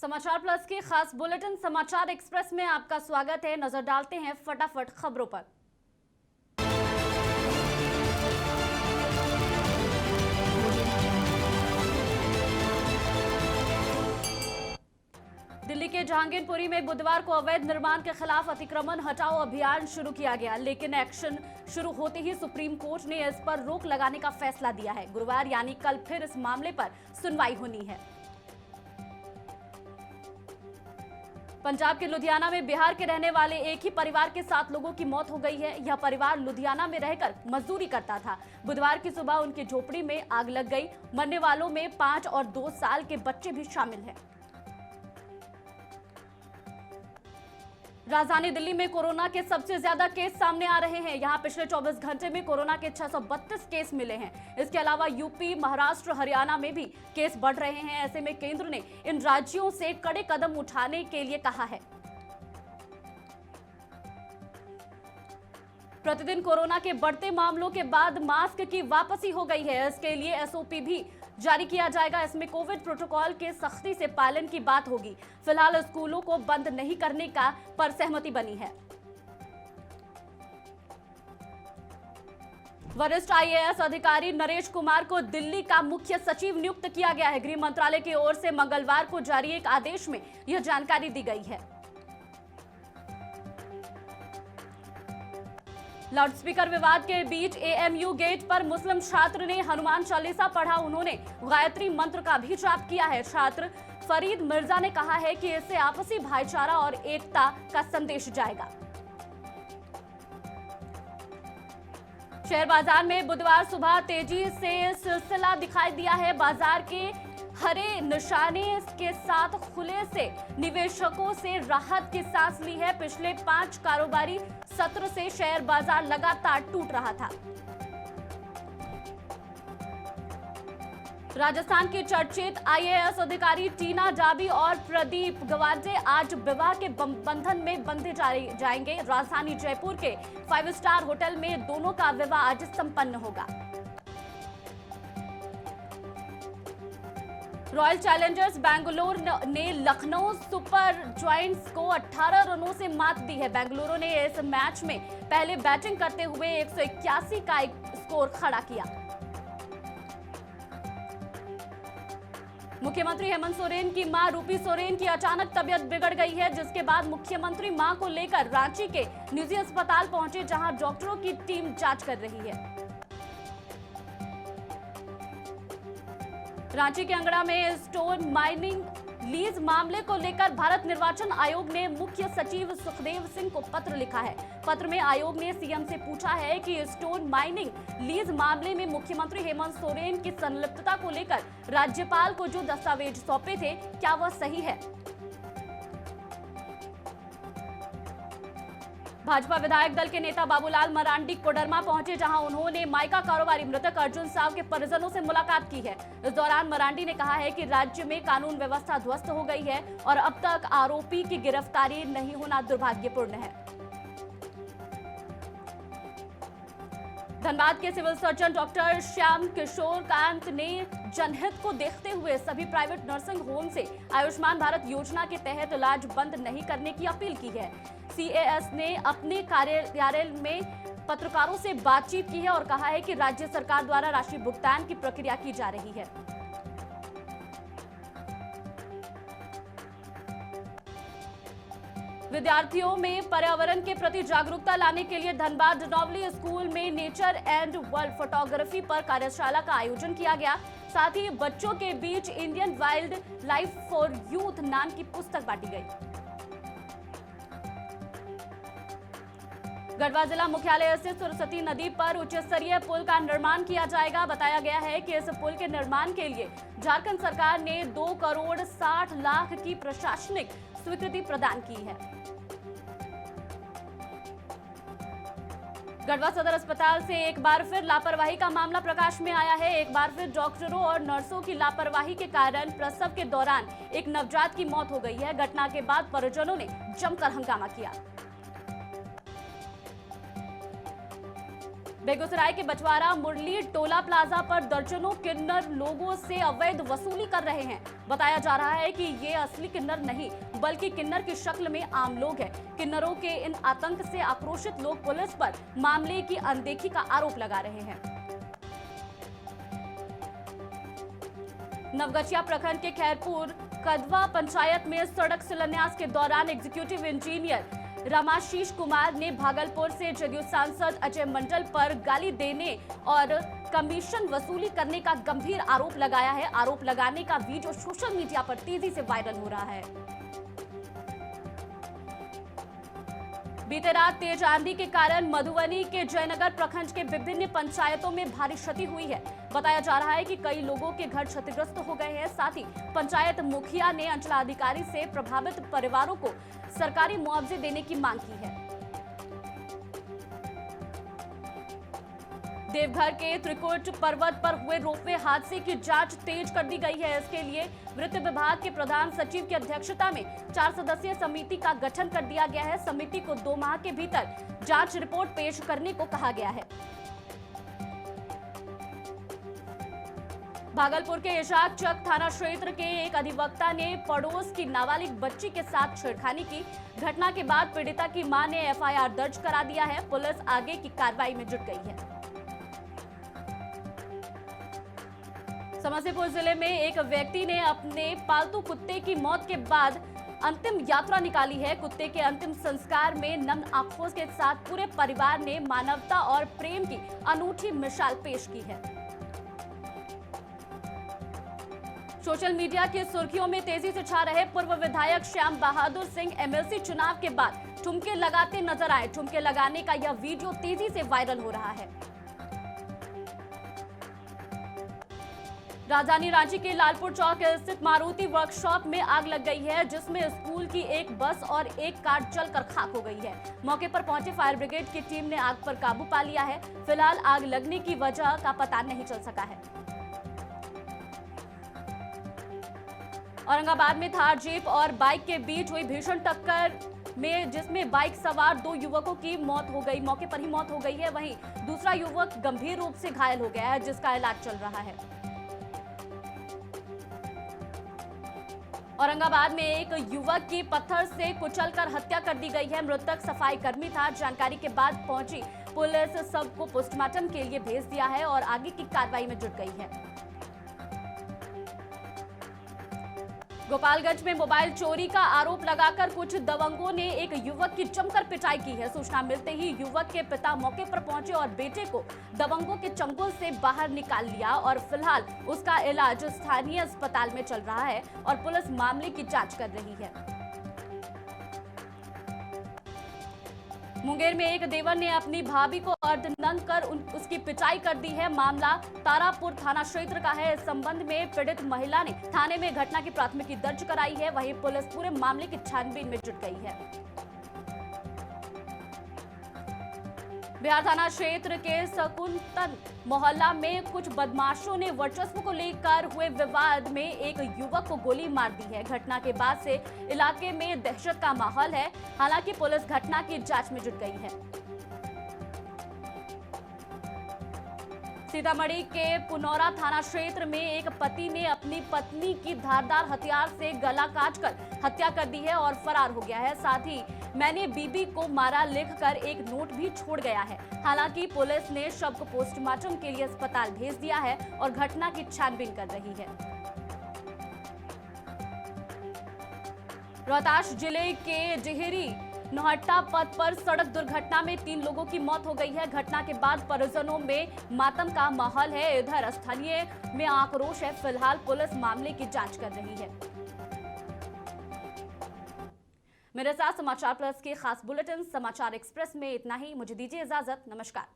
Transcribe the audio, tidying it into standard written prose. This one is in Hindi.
समाचार प्लस के खास बुलेटिन समाचार एक्सप्रेस में आपका स्वागत है। नजर डालते हैं फटाफट खबरों पर। दिल्ली के जहांगीरपुरी में बुधवार को अवैध निर्माण के खिलाफ अतिक्रमण हटाओ अभियान शुरू किया गया, लेकिन एक्शन शुरू होते ही सुप्रीम कोर्ट ने इस पर रोक लगाने का फैसला दिया है। गुरुवार यानी कल फिर इस मामले पर सुनवाई होनी है। पंजाब के लुधियाना में बिहार के रहने वाले एक ही परिवार के 7 लोगों की मौत हो गई है। यह परिवार लुधियाना में रहकर मजदूरी करता था। बुधवार की सुबह उनकी झोपड़ी में आग लग गई। मरने वालों में 5 और 2 साल के बच्चे भी शामिल हैं। राजधानी दिल्ली में कोरोना के सबसे ज्यादा केस सामने आ रहे हैं। यहां पिछले 24 घंटे में कोरोना के 632 केस मिले हैं। इसके अलावा यूपी, महाराष्ट्र, हरियाणा में भी केस बढ़ रहे हैं। ऐसे में केंद्र ने इन राज्यों से कड़े कदम उठाने के लिए कहा है। प्रतिदिन कोरोना के बढ़ते मामलों के बाद मास्क की वापसी हो गई है। इसके लिए एसओपी भी जारी किया जाएगा। इसमें कोविड प्रोटोकॉल के सख्ती से पालन की बात होगी। फिलहाल स्कूलों को बंद नहीं करने का पर सहमति बनी है। वरिष्ठ आईएएस अधिकारी नरेश कुमार को दिल्ली का मुख्य सचिव नियुक्त किया गया है। गृह मंत्रालय की ओर से मंगलवार को जारी एक आदेश में यह जानकारी दी गई है। लाउडस्पीकर विवाद के बीच एएमयू गेट पर मुस्लिम छात्र ने हनुमान चालीसा पढ़ा। उन्होंने गायत्री मंत्र का भी जाप किया है। छात्र फरीद मिर्जा ने कहा है कि इससे आपसी भाईचारा और एकता का संदेश जाएगा। शेयर बाजार में बुधवार सुबह तेजी से सिलसिला दिखाई दिया है। बाजार के हरे निशाने के साथ खुले से निवेशकों से राहत की सांस ली है। पिछले 5 कारोबारी सत्र से शेयर बाजार लगातार टूट रहा था। राजस्थान की चर्चित आईएएस अधिकारी टीना जाबी और प्रदीप गवाजे आज विवाह के बंधन में बंधे जाएंगे। राजधानी जयपुर के 5 स्टार होटल में दोनों का विवाह आज संपन्न होगा। रॉयल चैलेंजर्स बेंगलुरु ने लखनऊ सुपर जायंट्स को 18 रनों से मात दी है। बेंगलुरु ने इस मैच में पहले बैटिंग करते हुए 181 का एक स्कोर खड़ा किया। मुख्यमंत्री हेमंत सोरेन की मां रूपी सोरेन की अचानक तबीयत बिगड़ गई है, जिसके बाद मुख्यमंत्री मां को लेकर रांची के निजी अस्पताल पहुंचे, जहां डॉक्टरों की टीम जांच कर रही है। रांची के अंगड़ा में स्टोन माइनिंग लीज मामले को लेकर भारत निर्वाचन आयोग ने मुख्य सचिव सुखदेव सिंह को पत्र लिखा है। पत्र में आयोग ने सीएम से पूछा है कि स्टोन माइनिंग लीज मामले में मुख्यमंत्री हेमंत सोरेन की संलिप्तता को लेकर राज्यपाल को जो दस्तावेज सौंपे थे, क्या वह सही है। भाजपा विधायक दल के नेता बाबूलाल मरांडी कोडरमा पहुंचे, जहां उन्होंने माइका कारोबारी मृतक अर्जुन साव के परिजनों से मुलाकात की है। इस दौरान मरांडी ने कहा है कि राज्य में कानून व्यवस्था ध्वस्त हो गई है और अब तक आरोपी की गिरफ्तारी नहीं होना दुर्भाग्यपूर्ण है। धनबाद के civil surgeon doctor Shyam Kishore Kant ने जनहित को देखते हुए सभी प्राइवेट नर्सिंग होम से आयुष्मान भारत योजना के तहत इलाज बंद नहीं करने की अपील की है। सीएएस ने अपने कार्यालय में पत्रकारों से बातचीत की है और कहा है कि राज्य सरकार द्वारा राशि भुगतान की प्रक्रिया की जा रही है। विद्यार्थियों में पर्यावरण के प्रति जागरूकता लाने के लिए धनबाद डिनोवली स्कूल में नेचर एंड वर्ल्ड फोटोग्राफी पर कार्यशाला का आयोजन किया गया। साथ ही बच्चों के बीच Indian Wildlife for Youth नाम की पुस्तक बांटी गई। गढ़वा जिला मुख्यालय स्थित सरस्वती नदी पर उच्च स्तरीय पुल का निर्माण किया जाएगा। बताया गया है कि इस पुल के निर्माण के लिए झारखंड सरकार ने 2 करोड़ 60 लाख की प्रशासनिक स्वीकृति प्रदान की है। गढ़वा सदर अस्पताल से एक बार फिर लापरवाही का मामला प्रकाश में आया है। एक बार फिर डॉक्टरों और नर्सों की लापरवाही के कारण प्रसव के दौरान एक नवजात की मौत हो गई है। घटना के बाद परिजनों ने जमकर हंगामा किया। बेगूसराय के बछवाड़ा मुरली टोला प्लाजा पर दर्जनों किन्नर लोगों से अवैध वसूली कर रहे हैं। बताया जा रहा है कि ये असली किन्नर नहीं बल्कि किन्नर की शक्ल में आम लोग हैं। किन्नरों के इन आतंक से आक्रोशित लोग पुलिस पर मामले की अनदेखी का आरोप लगा रहे हैं। नवगछिया प्रखंड के खैरपुर कदवा पंचायत में सड़क शिलान्यास के दौरान एग्जीक्यूटिव इंजीनियर रमाशीष कुमार ने भागलपुर से जदयू सांसद अजय मंडल पर गाली देने और कमीशन वसूली करने का गंभीर आरोप लगाया है। आरोप लगाने का वीडियो सोशल मीडिया पर तेजी से वायरल हो रहा है। बीते रात तेज आंधी के कारण मधुबनी के जयनगर प्रखंड के विभिन्न पंचायतों में भारी क्षति हुई है। बताया जा रहा है कि कई लोगों के घर क्षतिग्रस्त हो गए हैं। साथ ही पंचायत मुखिया ने अंचलाधिकारी से प्रभावित परिवारों को सरकारी मुआवजे देने की मांग की है। देवघर के त्रिकुट पर्वत पर हुए रोपवे हादसे की जांच तेज कर दी गई है। इसके लिए वित्त विभाग के प्रधान सचिव की अध्यक्षता में 4 सदस्यीय समिति का गठन कर दिया गया है। समिति को 2 माह के भीतर जांच रिपोर्ट पेश करने को कहा गया है। भागलपुर के इशाक चक थाना क्षेत्र के एक अधिवक्ता ने पड़ोस की नाबालिग बच्ची के साथ छेड़खानी की। घटना के बाद पीड़िता की मां ने एफआईआर दर्ज करा दिया है। पुलिस आगे की कार्रवाई में जुट गई है। समस्तीपुर जिले में एक व्यक्ति ने अपने पालतू कुत्ते की मौत के बाद अंतिम यात्रा निकाली है। कुत्ते के अंतिम संस्कार में नम आंखों के साथ पूरे परिवार ने मानवता और प्रेम की अनूठी मिसाल पेश की है। सोशल मीडिया की सुर्खियों में तेजी से छा रहे पूर्व विधायक श्याम बहादुर सिंह एमएलसी चुनाव के बाद ठुमके लगाते नजर आए। ठुमके लगाने का यह वीडियो तेजी से वायरल हो रहा है। राजधानी रांची के लालपुर चौक स्थित मारुति वर्कशॉप में आग लग गई है, जिसमें स्कूल की एक बस और एक कार जलकर खाक हो गई है। मौके पर पहुंचे फायर ब्रिगेड की टीम ने आग पर काबू पा लिया है। फिलहाल आग लगने की वजह का पता नहीं चल सका है। औरंगाबाद में थार जीप और बाइक के बीच हुई भीषण टक्कर में जिसमें बाइक सवार 2 युवकों की मौत हो गई, मौके पर ही मौत हो गई है। वहीं दूसरा युवक गंभीर रूप से घायल हो गया है, जिसका इलाज चल रहा है। औरंगाबाद में एक युवक की पत्थर से कुचलकर हत्या कर दी गई है। मृतक सफाई कर्मी था। जानकारी के बाद पहुंची पुलिस सबको पोस्टमार्टम के लिए भेज दिया है और आगे की कार्रवाई में जुट गई है। गोपालगंज में मोबाइल चोरी का आरोप लगाकर कुछ दबंगों ने एक युवक की जमकर पिटाई की है। सूचना मिलते ही युवक के पिता मौके पर पहुंचे और बेटे को दबंगों के चंगुल से बाहर निकाल लिया और फिलहाल उसका इलाज स्थानीय अस्पताल में चल रहा है और पुलिस मामले की जांच कर रही है। मुंगेर में एक देवर ने अपनी भाभी को अर्धनग्न कर उसकी पिटाई कर दी है। मामला तारापुर थाना क्षेत्र का है। इस संबंध में पीड़ित महिला ने थाने में घटना की प्राथमिकी दर्ज कराई है। वहीं पुलिस पूरे मामले की छानबीन में जुट गई है। बिहार थाना क्षेत्र के सकुंतन मोहल्ला में कुछ बदमाशों ने वर्चस्व को लेकर हुए विवाद में एक युवक को गोली मार दी है। घटना के बाद से इलाके में दहशत का माहौल है। हालांकि पुलिस घटना की जांच में जुट गई है। सीतामढ़ी के पुनौरा थाना क्षेत्र में एक पति ने अपनी पत्नी की धारदार हथियार से गला काटकर हत्या कर दी है और फरार हो गया है। साथ ही मैंने बीबी को मारा लिखकर एक नोट भी छोड़ गया है। हालांकि पुलिस ने शव को पोस्टमार्टम के लिए अस्पताल भेज दिया है और घटना की छानबीन कर रही है। रोहतास जिले के डिहरी नौहट्टा पथ पर सड़क दुर्घटना में 3 लोगों की मौत हो गई है। घटना के बाद परिजनों में मातम का माहौल है। इधर स्थानीय में आक्रोश है। फिलहाल पुलिस मामले की जांच कर रही है। मेरे साथ समाचार प्लस के खास बुलेटिन समाचार एक्सप्रेस में इतना ही। मुझे दीजिए इजाजत। नमस्कार।